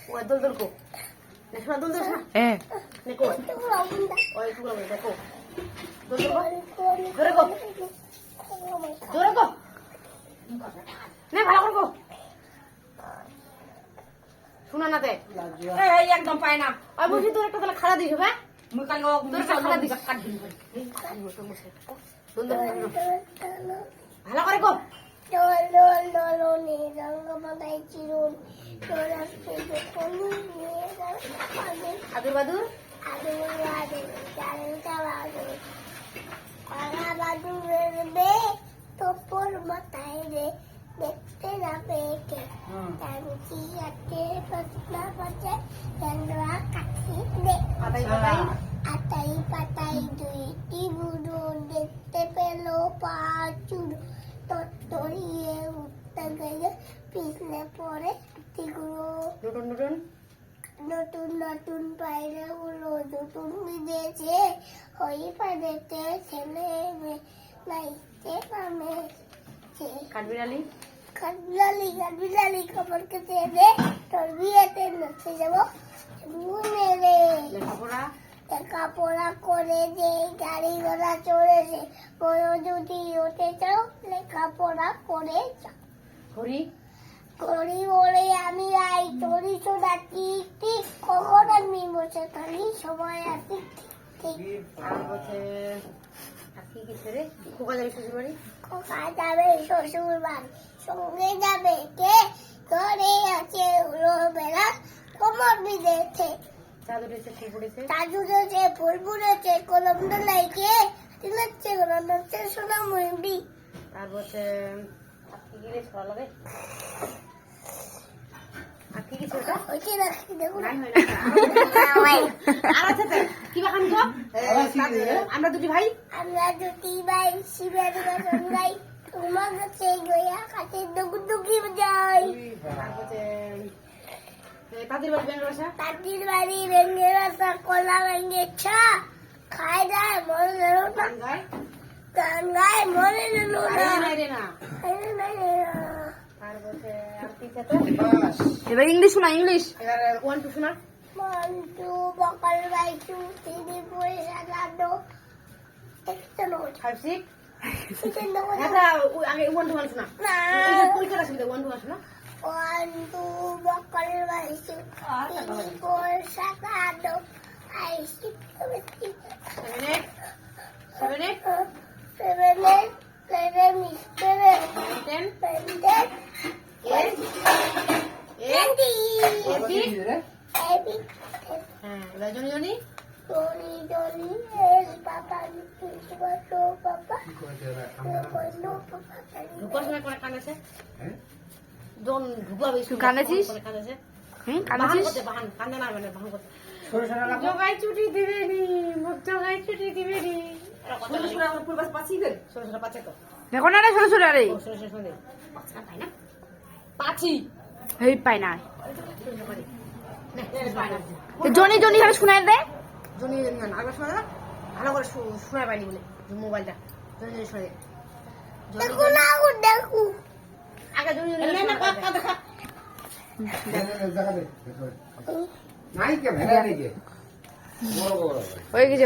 ওই দোল দোল কো নে শোনা দোল দোল শোনা নে কো ওই টুকরা বলে দেখো দোল দোল জোরে কো জোরে কো নে ভালো করে কো শোনা না তে এই একদম পায় না ওই বুঝি তোর একটা তাহলে খাড়া দিস হ্যাঁ মুই কাল তোর খাড়া দিস কাট দিন দোল দোল ভালো করে কো Dol dol doloni rang magai cirun dolas pedo koni negal আদুর বাদুর adu adu jalan adu para badu berbe topor matai de দেখতে না পেকে tanti ate pasna pace chandra kaki de আতাই patai dui tiburun দেখতে পেলো পাচুর তরিয়ে উঠতে গেলে পিছনে পড়ে হাতিগুলো নতুন নতুন নতুন পায়রাগুলো নতুন বিদেছে হই পাদেতে ছেলে নাইতে নামে কাঠবিড়ালি কাঠবিড়ালি খবর খেতে দে তোর বিয়েতে নাচতে যাবো মেরে লেখাপড়া লেখাপড়া করে যে গাড়ি ঘোড়া চড়েছে বড় যদি হতে চাও লেখাপড়া করে যাও করি বলে আমি আই চড়ি চোদা টিক টিক কখন আমি বসে থাকি সময় আসি ঠিক খোকা যাবে শ্বশুর বাড়ি সঙ্গে যাবে কে ঘরে আছে উলো বেলা কোমর বিদেছে চাদু উঠেছে ফুল ফুটেছে কলম দোলাইকে নাচছে গোলা নাচছে সোনা মুন্ডি তারপর আমরা দুটি ভাই শিবের গান গাই তোমার কাছে গয়া কাছে ডুগডুগি যাই তাদের বাড়ি ব্যাঙ্গের বাসা তাদের বাড়ি ভেঙে রাস্তা কলা ভেঙে ছা খাই যায় মরে গেল না গান গায় মরে গেল না এবার ইংলিশ শোনা ইংলিশ এবার 1 2 শোনা 1 2 বকাল বাই 2 3 4 সালাদো একটা নোট 5 6 আগে 1 2 শোনা না পরীক্ষা আসবে 1 2 শোনা 1 2 বকাল by 2 3 4 সালাদো 5 6 7 7 mister 10 Joni es papa no papa ঢুকার সময় কোন কানেছে জন ঢুকাবে তুই কানেছিস কানেছিস বাহান কান্দে না মানে বাহান করতে জগাই ছুটি দিবে নি মুখ জগাই ছুটি দিবে নি ছোট আমার পুরো পাঁচি দে ছোট পাঁচে তো দেখো না রে ছোট রে ছোট শুনে পাঁচটা পাই না পাঁচি এই পাই না জনি জনি ভাবে শোনায় দে জনি না আগে শোনা না ভালো করে শোনায় পাইনি বলে মোবাইলটা জনি শোনে দেখো না দেখো আগে জনি না কথা দেখা নাই কে ভেড়া নেই কে বড় বড় হয়ে গেছে